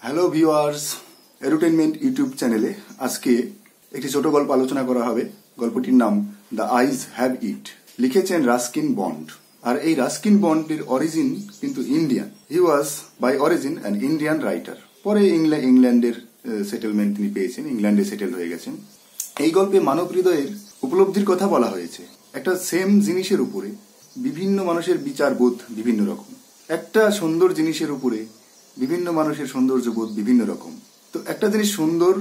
Hello viewers, এডুটেইনমেন্ট YouTube চ্যানেলে আজকে একটি ছোট গল্প আলোচনা করা হবে। গল্পটির নাম দ্য আইজ হ্যাভ ইট, লিখেছেন রাস্কিন বন্ড। আর এই রাস্কিন বন্ডের অরিজিন কিন্তু Indian. He was by origin an Indian writer. পরে ইংল্যান্ডের সেটেলমেন্ট তিনি পেয়েছেন, ইংল্যান্ডে সেটেল হয়ে গেছেন। এই গল্পে মানব হৃদয়ের উপলব্ধির কথা বলা হয়েছে। একটা সেম জিনিসের উপরে বিভিন্ন মানুষের বিচারবোধ বিভিন্ন রকম। একটা সুন্দর জিনিসের উপরে বিভিন্ন মানুষের সৌন্দর্যবোধ বিভিন্ন রকম। তো একটা জিনিস সুন্দর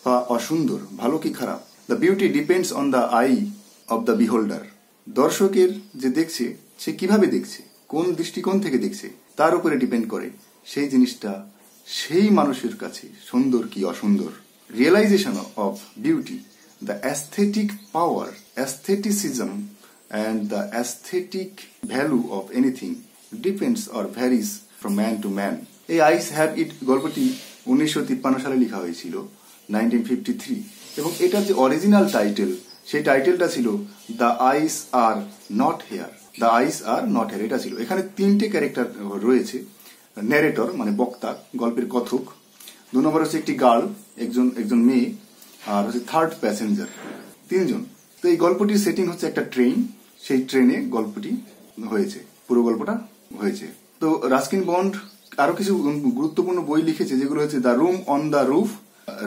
বা অসুন্দর, ভালো কি খারাপ, the beauty depends on the I of the বিহোল্ডার। দর্শকের যে দেখছে সে কিভাবে দেখছে, কোন দৃষ্টিকোণ থেকে দেখছে, তার উপরে ডিপেন্ড করে সেই জিনিসটা সেই মানুষের কাছে সুন্দর কি অসুন্দর। Realisation of beauty, the aesthetic power, aestheticism and the aesthetic value of anything depends or varies from man to man. এই আইস হ্যাভ ইট গল্পটি 1953 সালে লেখা হয়েছিল, 1953, এবং এটার যে অরিজিনাল টাইটেল, সেই টাইটেলটা ছিল the eyes are not here. The eyes are not here এটা ছিল। এখানে তিনটে ক্যারেক্টার রয়েছে। ন্যারেটর মানে বক্তা, গল্পের কথক। 2 নম্বর হচ্ছে একটি গার্ল, একজন মেয়ে, আর হচ্ছে থার্ড প্যাসেঞ্জার, তিনজন। তো এই গল্পটির সেটিং হচ্ছে একটা ট্রেন। সেই ট্রেনে গল্পটি হয়েছে, পুরো গল্পটা হয়েছে। তো রাস্কিন বন্ড আরো কিছু গুরুত্বপূর্ণ বই লিখেছে, যেগুলো হচ্ছে the room on the roof,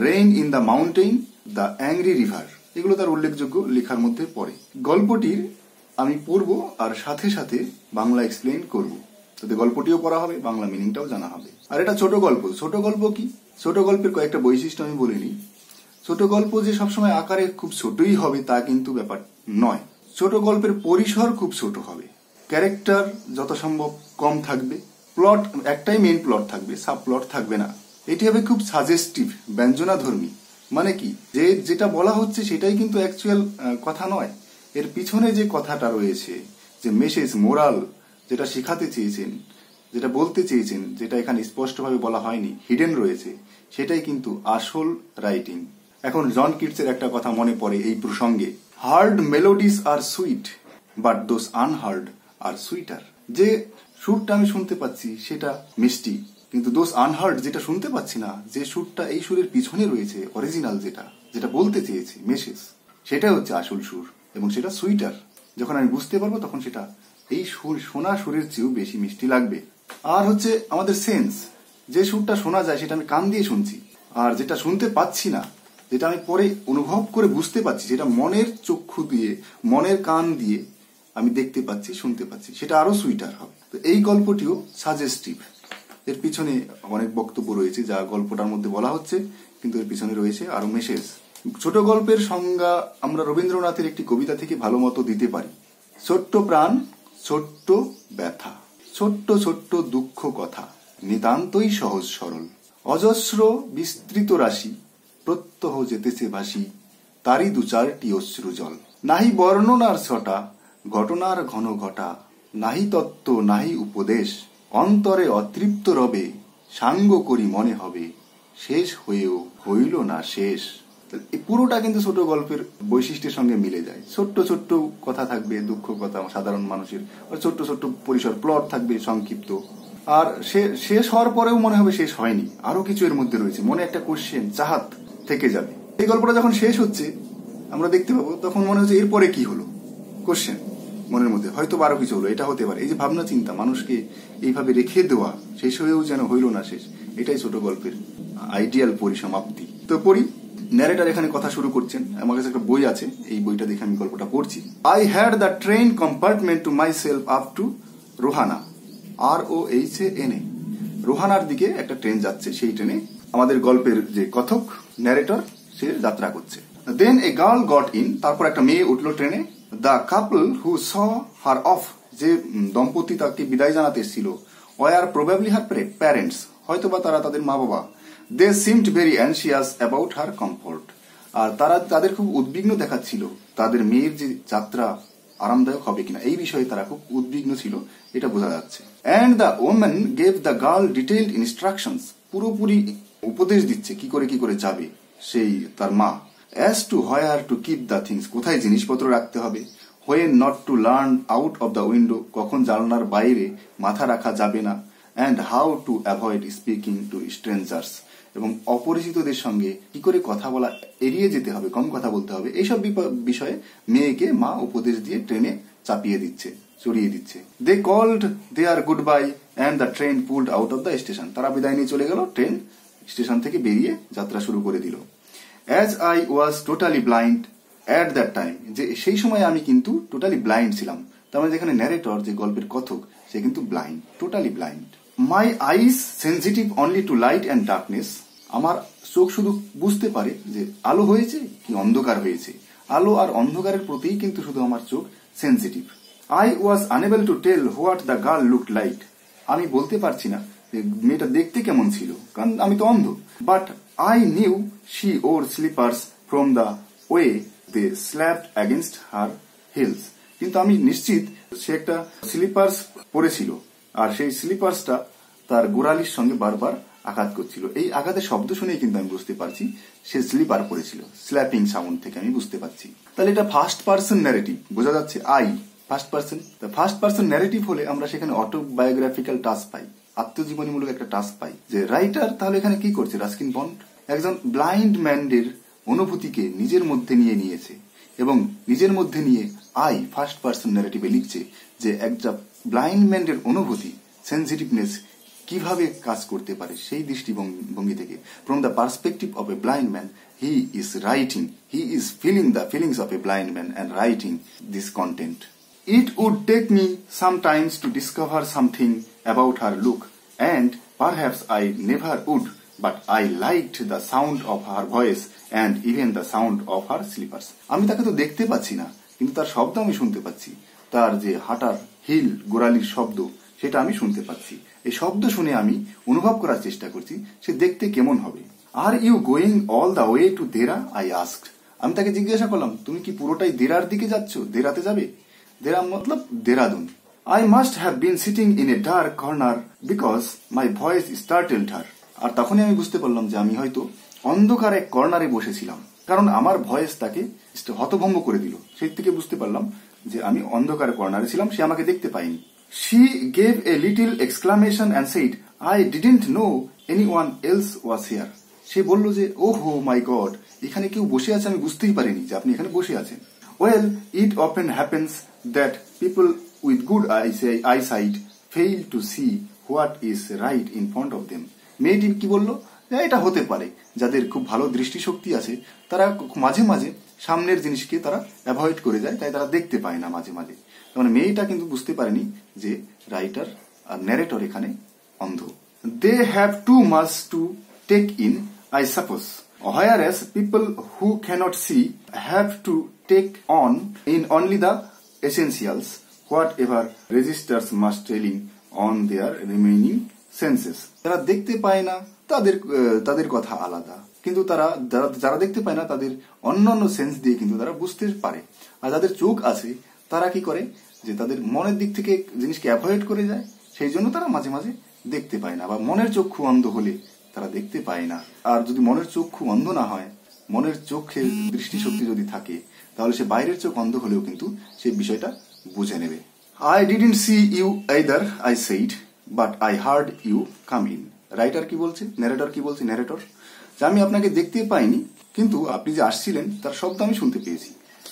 rain in the mountain, the angry river. এগুলো তার উল্লেখযোগ্য লেখার মধ্যে পড়ে। গল্পটির আমি পড়বো আর সাথে সাথে বাংলা এক্সপ্লেইন করব, তাতে গল্পটিও পড়া হবে, বাংলা মিনিংটাও জানা হবে। আর এটা ছোট গল্প। ছোট গল্প কি? ছোট গল্পের কয়েকটা বৈশিষ্ট্য আমি বলিনি। ছোট গল্প যে সবসময় আকারে খুব ছোটই হবে তা কিন্তু ব্যাপার নয়। ছোট গল্পের পরিসর খুব ছোট হবে, ক্যারেক্টার যত সম্ভব কম থাকবে, প্লট একটাই মেইন প্লট থাকবে, সাব প্লট থাকবে না। এটি হবে খুব সাজেস্টিভ, ব্যঞ্জনাধর্মী। মানে কি, যে যেটা বলা হচ্ছে সেটাই কিন্তু অ্যাকচুয়াল কথা নয়, এর পিছনে যে কথাটা রয়েছে, যে মেসেজ, মোরাল, যেটা শেখাতে চেয়েছেন, যেটা বলতে চেয়েছেন, যেটা এখানে স্পষ্টভাবে বলা হয়নি, হিডেন রয়েছে, সেটাই কিন্তু আসল রাইটিং। এখন জন কিটসের একটা কথা মনে পড়ে এই প্রসঙ্গে, heard melodies are sweet but those unheard are sweeter. যে সুরটা আমি শুনতে পাচ্ছি সেটা মিষ্টি, কিন্তু দোজ আনহার্ড, যেটা শুনতে পাচ্ছি না, যে সুরটা এই সুরের পিছনে রয়েছে, অরিজিনাল যেটা বলতে চেয়েছে মেসেজ, সেটা হচ্ছে আসল সুর, এবং সেটা সুইটার। যখন আমি বুঝতে পারবো তখন সেটা এই শোনা সুরের চেয়েও বেশি মিষ্টি লাগবে। আর হচ্ছে আমাদের সেন্স, যে সুরটা শোনা যায় সেটা আমি কান দিয়ে শুনছি, আর যেটা শুনতে পাচ্ছি না, যেটা আমি পরে অনুভব করে বুঝতে পারছি, যেটা মনের চক্ষু দিয়ে, মনের কান দিয়ে আমি দেখতে পাচ্ছি, শুনতে পাচ্ছি, সেটা আরো সুইটার হবে। তো এই গল্পটিও সাজেস্টিভ। এর পিছনে অনেক বক্তব্য রয়েছে যা গল্পটার মধ্যে বলা হচ্ছে, কিন্তু এর পিছনে রয়েছে আরো মেসেজ। ছোট গল্পের সংজ্ঞা আমরা রবীন্দ্রনাথের একটি কবিতা থেকে ভালো মতো দিতে পারি। ছোট্ট প্রাণ, ছোট্ট ব্যথা, ছোট্ট ছোট্ট দুঃখ কথা, নিতান্তই সহজ সরল, অজস্র বিস্তৃত রাশি, প্রত্যহ যেতেছে ভাসি, তারই 2-4টি অশ্রু জল। নাহি বর্ণনার ছটা, ঘটনার ঘন ঘটা, নাহি তত্ত্ব নাহি উপদেশ, অন্তরে অতৃপ্ত রবে, সাঙ্গ করি মনে হবে, শেষ হয়েও হইল না শেষ। এই পুরোটা কিন্তু ছোট গল্পের বৈশিষ্ট্যের সঙ্গে মিলে যায়। ছোট্ট ছোট্ট কথা থাকবে, দুঃখ কথা সাধারণ মানুষের, ছোট্ট ছোট্ট পরিসর, প্লট থাকবে সংক্ষিপ্ত, আর শেষ হওয়ার পরেও মনে হবে শেষ হয়নি, আরো কিছু এর মধ্যে রয়েছে, মনে একটা কোশ্চেন, চাহাত থেকে যাবে। এই গল্পটা যখন শেষ হচ্ছে আমরা দেখতে পাবো, তখন মনে হচ্ছে এরপরে কি হলো, কোশ্চেন মনের মধ্যে, হয়তো আরো কিছু হলো, এটা হতে পারে। এই যে ভাবনা চিন্তা, মানুষকে এইভাবে রেখে দেওয়া, শেষ হয়েও যেন হইল না শেষ, এটাই ছোট গল্পের আইডিয়াল পরিসমাপ্তি। তো পড়ি। ন্যারেটর এখানে কথা শুরু করছেন। আমার কাছে একটা বই আছে, এই বইটা দেখে আমি গল্পটা পড়ছি। I had the train compartment to my self up to Rohana, ROHANA। রোহানার দিকে একটা ট্রেন যাচ্ছে, সেই ট্রেনে আমাদের গল্পের যে কথক, ন্যারেটর, সে যাত্রা করছে। দেন এ গার্ল গট ইন, তারপর একটা মেয়ে উঠলো ট্রেনে। The couple who saw her of, যে দম্পতি তাকে বিদায় জানাতে এসেছিল, ওয়ার প্রবাবলি হার প্যারেন্টস, হয়তোবা তারা তাদের মা বাবা। They seemed very anxious about her comfort, আর তাদের খুব উদ্বিগ্ন দেখাচ্ছিল তাদের মেয়ের যে যাত্রা আরামদায়ক হবে কিনা, এই বিষয়ে তারা খুব উদ্বিগ্ন ছিল, এটা বোঝা যাচ্ছে। And the woman gave the girl detailed instructions, পুরোপুরি উপদেশ দিচ্ছে কি করে যাবে সেই তার মা। As to where to keep the things, কোথায় জিনিসপত্র রাখতে হবে। When not to learn out of the window, কখন জানলার বাইরে মাথা রাখা যাবে না। And how to avoid speaking two strangers, এবং অপরিচিতদের সঙ্গে কি করে কথা বলা এড়িয়ে যেতে হবে, কম কথা বলতে হবে, এইসব বিষয়ে মেয়েকে মা উপদেশ দিয়ে ট্রেনে চাপিয়ে দিচ্ছে, চড়িয়ে দিচ্ছে। They called their goodbye and the train pulled out of the station. তারা বিদায় নিয়ে চলে গেল, ট্রেন স্টেশন থেকে বেরিয়ে যাত্রা শুরু করে দিল। As I was totally blind at that time, যে সেই সময় আমি কিন্তু টোটালি ব্লাইন্ড ছিলাম। তার মানে যেখানে ন্যারেটর, যে গল্পের কথক, সে কিন্তু blind, totally blind. My eyes sensitive only to light and darkness, আমার চোখ শুধু বুঝতে পারে যে আলো হয়েছে কি অন্ধকার হয়েছে, আলো আর অন্ধকারের প্রতিই কিন্তু শুধু আমার চোখ sensitive. I was unable to tell what the girl looked like, আমি বলতে পারছি না যে মেয়েটা দেখতে কেমন ছিল, কারণ আমি তো অন্ধ। But I knew she wore slippers from the way they slapped against her heels, কিন্তু আমি নিশ্চিত সে একটা স্লিপার্স পরেছিল, আর সেই স্লিপার্সটা তার গোড়ালির সঙ্গে বারবার আঘাত করছিল। এই আঘাতের শব্দ শুনেই কিন্তু আমি বুঝতে পারছি সে স্লিপার পরেছিল, স্ল্যাপিং সাউন্ড থেকে আমি বুঝতে পারছি। তাহলে এটা ফার্স্ট পার্সন ন্যারেটিভ, বোঝা যাচ্ছে I first person. First person narrative হলে আমরা সেখানে অটোবায়োগ্রাফিক্যাল টাচ পাই, আত্মজীবনীমূলক একটা টাচ পাই। যে রাইটার তাহলে এখানে কি করছে, রাস্কিন বন্ড একজন ব্লাইন্ড ম্যানের অনুভূতিকে নিজের মধ্যে নিয়ে নিয়েছে, এবং নিজের মধ্যে নিয়ে আই ফার্স্ট পার্সন ন্যারেটিভে লিখছে যে একটা ব্লাইন্ড ম্যানের অনুভূতি, সেন্সিটিভনেস কিভাবে কাজ করতে পারে সেই দৃষ্টিভঙ্গি থেকে। From the perspective of a blind man he is writing, he is filling the feelings of a blind man and writing this content. It would take me some times to discover something about her look, and perhaps I never would, but I liked the sound of her voice and even the sound of her slippers. আমি তাকে তো দেখতে পাচ্ছি না, কিন্তু তার শব্দ আমি শুনতে পাচ্ছি, তার যে হাঁটার হিল, গোড়ালির শব্দ, সেটা আমি শুনতে পাচ্ছি। এই শব্দ শুনে আমি অনুভব করার চেষ্টা করছি সে দেখতে কেমন হবে। Are you going all the way to Dehra, I asked, আমি তাকে জিজ্ঞাসা করলাম তুমি কি পুরোটাই দেরার দিকে যাচ্ছ, দেরাতে যাবে? দেরা মতলব Dehradun. I must have been sitting in a dark corner because my voice startled her. আর তখনই আমি বুঝতে পারলাম যে আমি হয়তো অন্ধকার এক কর্নারে বসেছিলাম, কারণ আমার ভয়েস তাকে হতভম্ব করে দিল। সেই থেকে বুঝতে পারলাম যে আমি অন্ধকার কর্নারে ছিলাম, সে আমাকে দেখতে পায়নি। She gave a little exclamation and said, I didn't know anyone else was here. সে বলল যে ওহো মাই গড, এখানে কেউ বসে আছে, আমি বুঝতেই পারিনি যে আপনি এখানে বসে আছেন। Well, it often happens that people with good eyesight fail to see what is right in front of them. মেয়েটি কি বলল, এটা হতে পারে যাদের খুব ভালো দৃষ্টিশক্তি আছে তারা মাঝে মাঝে সামনের জিনিসকে তারা অ্যাভয়েড করে যায়, তাই তারা দেখতে পায় না মাঝে মাঝে। মানে মেয়েটা কিন্তু বুঝতে পারেনি যে রাইটার আর ন্যারেটর এখানে অন্ধ। They have too much to take in, I suppose, whereas people who cannot see have to take on in only the essentials, whatever registers must telling on their remaining senses. তারা দেখতে পায় না, তাদের কথা আলাদা, কিন্তু যারা দেখতে পায় না তাদের অন্যান্য সেন্স দিয়ে কিন্তু তারা বুঝতে পারে। আর যাদের চোখ আছে তারা কি করে, যে তাদের মনের দিক থেকে জিনিসকে অ্যাভয়েড করে যায়, সেই জন্য তারা মাঝে মাঝে দেখতে পায় না। বা মনের চক্ষু অন্ধ হলে তারা দেখতে পায় না। আর যদি মনের চক্ষু অন্ধ না হয়, মনের চোখের দৃষ্টিশক্তি যদি থাকে, তাহলে সে বাইরের চোখ অন্ধ হলেও কিন্তু সেই বিষয়টা বুঝে নেবে। I didn't see you either, I said, but I heard you come in. Writer কি বলছে, ন্যারেটর কি বলছে, ন্যারেটর যে আমি আপনাকে দেখতে পাইনি, কিন্তু আপনি যে আসছিলেন তার শব্দ আমি শুনতে পেয়েছি,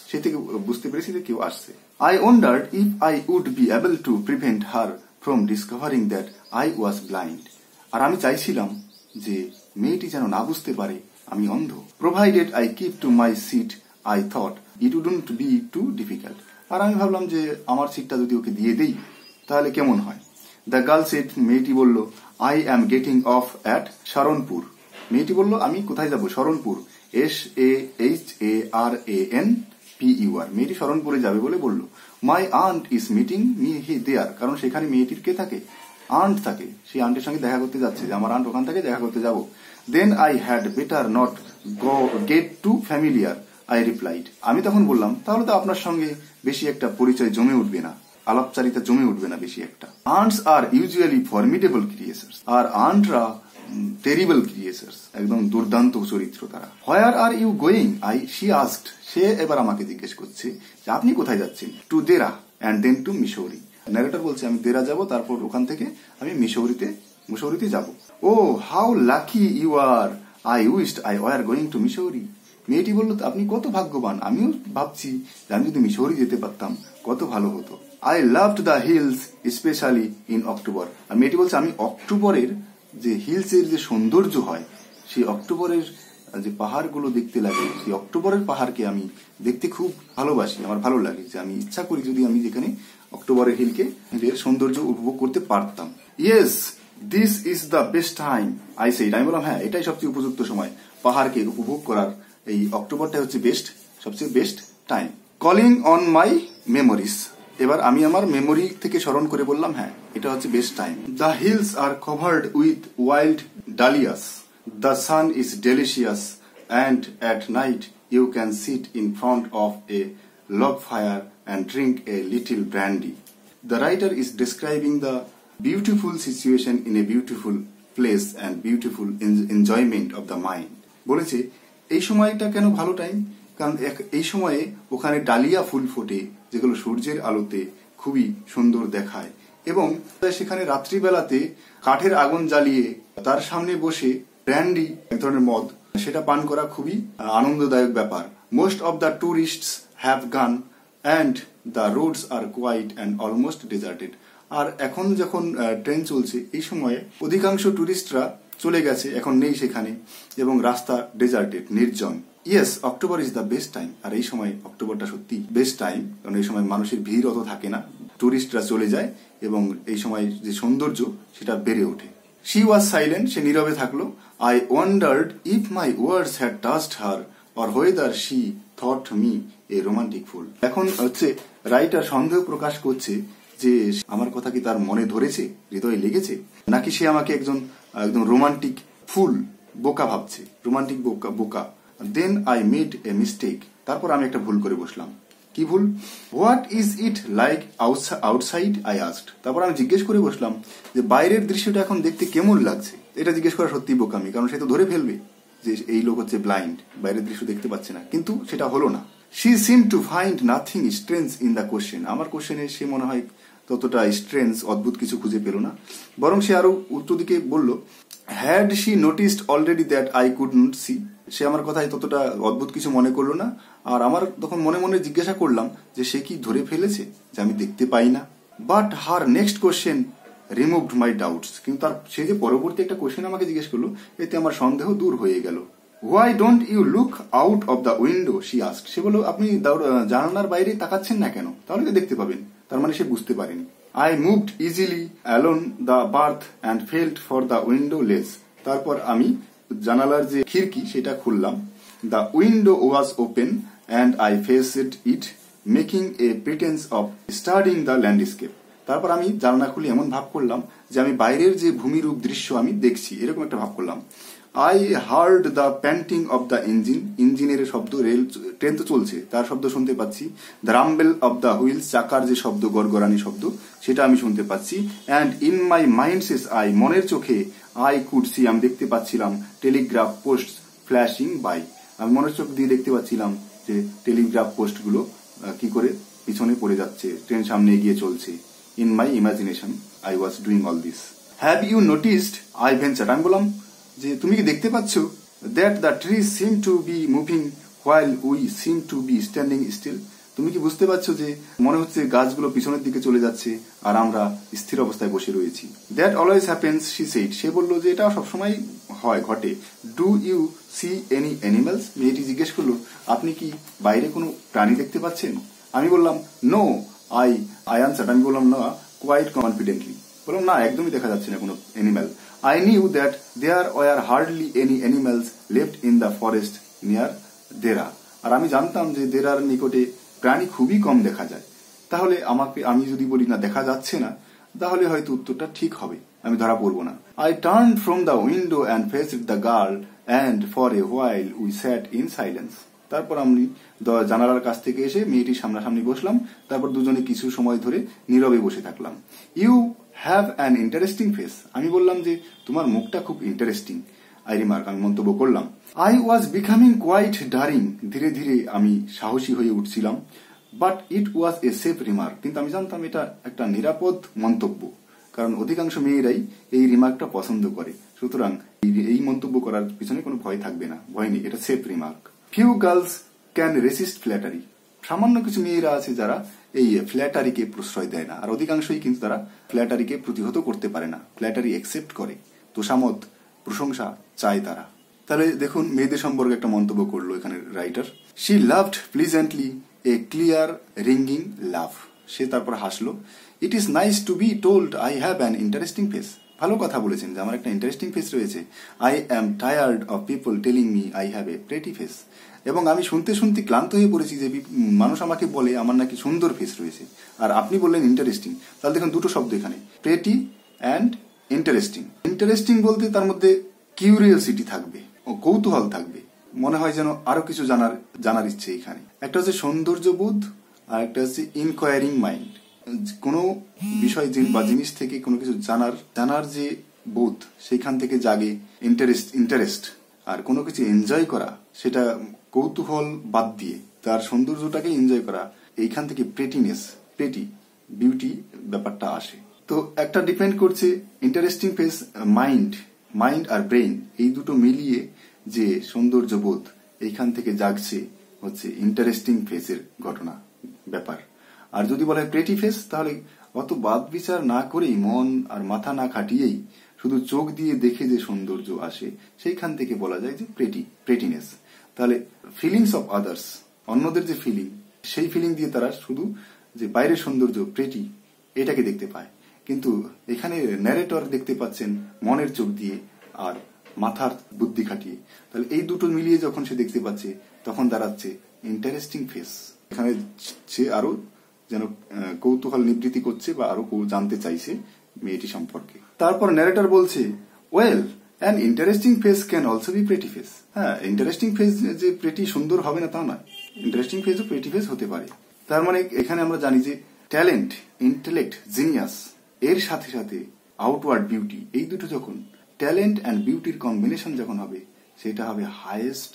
সে থেকে বুঝতে পেরেছি যে কেউ আসছে। I wondered if I would be able to prevent her from discovering that I was blind. আর আমি চাইছিলাম যে মেয়েটি যেন না বুঝতে পারে আমি অন্ধ। Provided I keep to my seat, I thought it wouldn't be too difficult. আর আমি ভাবলাম যে আমার সিটটা যদি ওকে দিয়ে দেই তাহলে কেমন হয়। দ্য গার্ল সেড, মেয়েটি বলল, I am getting off at শরণপুর। মেয়েটি বলল আমি কোথায় যাব, শরণপুর, SAHARANPUR। মেয়েটি শরণপুরে যাবে বলে বলল। My aunt is meeting me there, কারণ সেখানে মেয়েটির কে থাকে, আন্ট থাকে, সেই আন্টের সঙ্গে দেখা করতে যাচ্ছে, যে আমার আন্ট ওখান থেকে দেখা করতে যাব। Then I had better not get too familiar, I replied. আমি তখন বললাম তাহলে তো আপনার সঙ্গে বেশি একটা পরিচয় জমে উঠবে না, আলাপচারিতা জমে উঠবে না বেশি একটা। Ants are usually formidable creatures, আর আন্টরা টেরিবল ক্রিয়েচার্স, একদম দুর্দান্ত চরিত্র তারা। Where are you going, she asked, সে এবার আমাকে জিজ্ঞেস করছে যে আপনি কোথায় যাচ্ছেন। To Dehra and then to Missouri, narrator বলছে আমি দেরা যাব, তারপর ওখান থেকে আমি মিসৌরিতে যাব। Oh how lucky you are, I wished I were going to Missouri. মেয়েটি বলল আপনি কত ভাগ্যবান, আমিও ভাবছি যে আমি যদি মিসৌরি যেতে পারতাম কত ভালো হতো। I loved the hills specially in October. আর মেয়েটি বলছে আমি অক্টোবরের যে হিলসের যে সৌন্দর্য হয়, সেই অক্টোবরের যে পাহাড়গুলো দেখতে লাগে, সেই অক্টোবরের পাহাড়কে আমি দেখতে খুব ভালোবাসি, আমার ভালো লাগে, যে আমি ইচ্ছা করি যদি আমি যেখানে অক্টোবরের হিলের সৌন্দর্য উপভোগ করতে পারতাম। Yes this is the best time I said. আমি বললাম হ্যাঁ এটাই সবচেয়ে উপযুক্ত সময় পাহাড়কে উপভোগ করার, এই অক্টোবরটাই হচ্ছে সবচেয়ে best time. Calling on my memories. এবার আমি আমার মেমোরি থেকে স্মরণ করে বললাম হ্যাঁ এটা হচ্ছে best time. The hills are covered with wild dahlias, the sun is delicious, and at night you can sit in front of a log fire and drink a little brandy. The writer is describing the beautiful situation in a beautiful place and beautiful enjoyment of the mind. বলেছে এই সময়টা কেন ভালো time, কারণ এই সময়ে ওখানে dahlia ফুল ফোটে যেগুলো সূর্যের আলোতে খুবই সুন্দর দেখায়, এবং সেখানে রাত্রিবেলাতে কাঠের আগুন জ্বালিয়ে তার সামনে বসে ব্র্যান্ডি, এক ধরনের মদ, সেটা পান করা খুবই আনন্দদায়ক ব্যাপার। Most of the tourists have gone and the roads are quiet and almost deserted. আর এখন যখন ট্রেন চলছে এই সময়ে অধিকাংশ টুরিস্টরা চলে গেছে, এখন নেই সেখানে, এবং রাস্তা ডেজার্টেড, নির্জন। Yes October is the best time. আর এই সময় অক্টোবরটা সত্যি বেস্ট টাইম, কারণ এই সময় মানুষের ভিড় অত থাকে না, টুরিস্টরা চলে যায় এবং এই সময় যে সৌন্দর্য সেটা বেড়ে ওঠে। শি ওয়াজ সাইলেন্ট, সে নীরবে থাকলো। I wandered if my words had touched her or whether she thought me a romantic fool. এখন হচ্ছে রাইটার সন্দেহ প্রকাশ করছে যে আমার কথা কি তার মনে ধরেছে, হৃদয়ে লেগেছে, নাকি সে আমাকে একদম রোমান্টিক ফুল, বোকা ভাবছে, রোমান্টিক বোকা। Then I made a mistake. তারপর আমি একটা ভুল করে বসলাম। কি ভুল? What is it like outside I asked. তারপর আমি জিজ্ঞেস করে বসলাম যে বাইরের দৃশ্যটা এখন দেখতে কেমন লাগছে। এটা জিজ্ঞেস করা সত্যি বোকামি, কারণ সে তো ধরে ফেলবে যে এই লোক হচ্ছে ব্লাইন্ড, বাইরের দৃশ্য দেখতে পাচ্ছে না, কিন্তু সেটা হলো না। She seem to find nothing strange in the question. আমার কোশ্চেনে সে মনে হয় ততটা স্ট্রেঞ্জ, অদ্ভুত কিছু খুঁজে পেল না, বরং সে আরো উল্টো দিকে বলল, had she noticed already that I could not see. সে আমার কথায় ততটা অদ্ভুত কিছু মনে করলো না, আর আমার তখন মনে মনে জিজ্ঞাসা করলাম যে সে কি ধরে ফেলেছে যে আমি দেখতে পাই না। But her next question removed my doubts. কিন্তু তার সে যে পরবর্তী একটা কোশ্চেন আমাকে জিজ্ঞেস করলো, এতে আমার সন্দেহ দূর হয়ে গেল। Why don't you look out of the window, she asked. সে বলল আপনি জানালার বাইরে তাকাচ্ছেন না কেন, তাহলে তো দেখতে পাবেন। তার মানে সে বুঝতে পারেনি। I moved easily alone the birth and felt for the window less. তারপর আমি জানালার যে খিড়কি সেটা খুললাম। The window was open and I faced it making A pretence of studying the landscape. তারপর আমি জানলা খুলে এমন ভাব করলাম যে আমি বাইরের যে ভূমিরূপ দৃশ্য আমি দেখছি, এরকম একটা ভাব করলাম। I hard the painting of the engine. ইঞ্জিনের শব্দ, ট্রেন তো চলছে তার শব্দ শুনতে পাচ্ছি। দ্য রাম্বেল অফ দ্য হুইলস, চাকার যে শব্দ, গড়গড়ানি শব্দ, সেটা আমি শুনতে পাচ্ছি। And in my minds I, মনের চোখে, আই কুড সি, আমি দেখতে পাচ্ছিলাম টেলিগ্রাফ পোস্ট ফ্ল্যাশিং বাই। আমি মনের চোখ দিয়ে দেখতে পাচ্ছিলাম যে টেলিগ্রাফ পোস্টগুলো কি করে পিছনে পড়ে যাচ্ছে, ট্রেন সামনে এগিয়ে চলছে। In my imagination, I was doing all this. Have you noticed? I ventured. আমি বললাম যে তুমি কি দেখতে পাচ্ছ that the trees seem to be moving while we seem to be standing still? তুমি কি বুঝতে পারছো যে মনে হচ্ছে গাছগুলো পিছনের দিকে চলে যাচ্ছে আর আমরা স্থির অবস্থায় বসে রয়েছি। That always happens, she said. সে বলল যে এটা সবসময় হয়, ঘটে। Do you see any animals? মেয়েটি জিজ্ঞেস করলো আপনি কি বাইরে কোনো প্রাণী দেখতে পাচ্ছেন? আমি বললাম no. I answered. আমি বললাম না, quite confidently. বললাম না, একদমই দেখা যাচ্ছে না কোনো animal. I knew that there were hardly any animals left in the forest near Dera. আর আমি জানতাম যে দেরার নিকটে প্রাণী খুবই কম দেখা যায়। তাহলে আমি যদি বলি না দেখা যাচ্ছে না, তাহলে হয়তো উত্তরটা ঠিক হবে, আমি ধরা পড়বো না। I turned from the window and faced the girl, and for a while we sat in silence. তারপর আমি জানালার কাছ থেকে এসে মেয়েটির সামনাসামনি বসলাম। তারপর দুজনে কিছু সময় ধরে নীরবে বসে থাকলাম। You have an interesting face. আমি বললাম যে তোমার মুখটা খুব ইন্টারেস্টিং। আই রিমার্ক, আমি মন্তব্য করলাম। I was becoming quite daring. ধীরে ধীরে আমি সাহসী হয়ে উঠছিলাম। But it was a safe remark. কিন্তু আমি জানতাম এটা একটা নিরাপদ মন্তব্য, কারণ অধিকাংশ মেয়েরাই এই রিমার্কটা পছন্দ করে। সুতরাং এই মন্তব্য করার পিছনে কোনো ভয় থাকবে না, ভয় নেই, এটা safe remark. Few girls can resist flattery. সামান্য কিছু মেয়েরা আছে যারা এই ফ্ল্যাটারিকে প্রশ্রয় দেয় না, আর অধিকাংশই কিন্তু তারা ফ্ল্যাটারিকে প্রতিহত করতে পারে না, ফ্ল্যাটারি অ্যাকসেপ্ট করে, তোষামত প্রশংসা চায় তারা। তাহলে দেখুন মেয়েদের সম্পর্কে একটা মন্তব্য করলো এখানে writer. She loved pleasantly a clear ringing love. সে তারপর হাসলো। It is nice to be told I have an interesting face. ভালো কথা বলেছেন যে আমার একটা ইন্টারেস্টিং ফেস রয়েছে। I am tired of people telling me I have a pretty face. এবং আমি শুনতে শুনতে ক্লান্ত হয়ে পড়েছি যে মানুষ আমাকে বলে আমার নাকি সুন্দর ফেস রয়েছে, আর আপনি বললেন ইন্টারেস্টিং। তাহলে দেখুন দুটো শব্দ এখানে, প্রেটি অ্যান্ড ইন্টারেস্টিং। ইন্টারেস্টিং বলতে তার মধ্যে কিউরিওসিটি থাকবে, ও কৌতূহল থাকবে, মনে হয় যেন আরো কিছু জানার ইচ্ছে এখানে। একটা হচ্ছে সৌন্দর্যবোধ, আর একটা হচ্ছে ইনকোয়ারিং মাইন্ড। কোনো বিষয় বা জিনিস থেকে কোনো কিছু জানার যে বোধ, সেইখান থেকে জাগে ইন্টারেস্ট। আর কোনো কিছু এনজয় করা, সেটা কৌতূহল বাদ দিয়ে তার সৌন্দর্যটাকে এনজয় করা, এইখান থেকে প্রেটি বিউটি ব্যাপারটা আসে। তো একটা ডিপেন্ড করছে interesting face, mind her brain, এই দুটো মিলিয়ে যে সৌন্দর্যবোধ এইখান থেকে জাগছে হচ্ছে ইন্টারেস্টিং ফেসের ঘটনা ব্যাপার। আর যদি বলা হয় প্রেটি ফেস, তাহলে অত বাদ বিচার না করেই, মন আর মাথা না খাটিয়েই শুধু চোখ দিয়ে দেখে যে সৌন্দর্য আসে, সেইখান থেকে বলা যায় যে প্রেটিনেস। তাহলে ফিলিংস অফ আদার্স, অন্যদের যে ফিলিং, সেই ফিলিং দিয়ে তারা শুধু যে বাইরের সৌন্দর্য প্রেটি এটাকে দেখতে পায়। কিন্তু এখানে ন্যারেটর দেখতে পাচ্ছেন মনের চোখ দিয়ে আর মাথার বুদ্ধি খাটিয়ে। তাহলে এই দুটো মিলিয়ে যখন সে দেখতে পাচ্ছে, তখন দাঁড়াচ্ছে ইন্টারেস্টিং ফেস। এখানে সে আরো যেন কৌতূহল নিবৃত্তি করছে বা আরো জানতে চাইছে মেয়েটি সম্পর্কে। তারপর ন্যারেটর বলছে, well an interesting face can also be pretty face. হ্যাঁ, ইন্টারেস্টিং ফেস যে প্রেটি সুন্দর হবে না তা না, ইন্টারেস্টিং ফেসও প্রেটি ফেস হতে পারে। তার মানে এখানে আমরা জানি যে ট্যালেন্ট, ইন্টেলেক্ট, জিনিয়াস এর সাথে সাথে আউটওয়ার্ড বিউটি, এই দুটো যখন ট্যালেন্ট অ্যান্ড বিউটির কম্বিনেশন যখন হবে, সেটা হবে highest.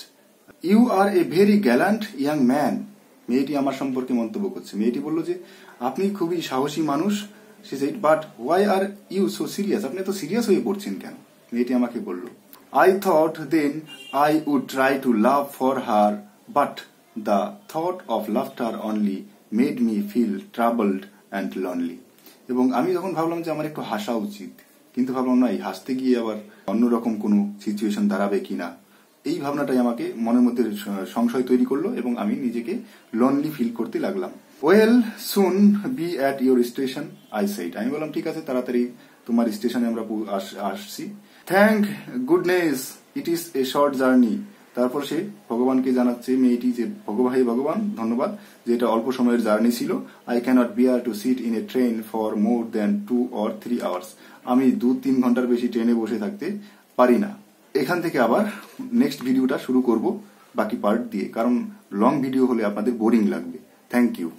You are a very gallant young man. মেয়েটি আমার সম্পর্কে মন্তব্য করছে। মেয়েটি বলল যে আপনি খুবই সাহসী মানুষ। সে said, but why are you so serious? আপনি তো সিরিয়াস হয়ে পড়ছেন কেন? মেয়েটি আমাকে বলল, I thought then I would try to laugh for her, but the thought of laughter only made me feel troubled and lonely. এবং আমি যখন ভাবলাম যে আমার একটু হাসা উচিত, কিন্তু ভাবলাম না, এই হাসতে গিয়ে আবার অন্যরকম কোনো সিচুয়েশন দাঁড়াবে কিনা, এই ভাবনাটাই আমাকে মনের মধ্যে সংশয় তৈরি করলো এবং আমি নিজেকে লনলি ফিল করতে লাগলাম। Well soon B at your station I said. আমি বললাম ঠিক আছে, তাড়াতাড়ি তোমার স্টেশনে আমরা আসছি। Thank goodness it is a short journey. তারপর সে ভগবানকে জানাচ্ছে মেয়েটি যে ভগবান ধন্যবাদ যে এটা অল্প সময়ের জার্নি ছিল। I can't bear to sit in a train for more than 2 or 3 hours। আমি 2-3 ঘন্টার বেশি ট্রেনে বসে থাকতে পারি না। এখান থেকে আবার নেক্সট ভিডিওটা শুরু করব বাকি পার্ট দিয়ে, কারণ লং ভিডিও হলে আপনাদের বোরিং লাগবে। Thank you.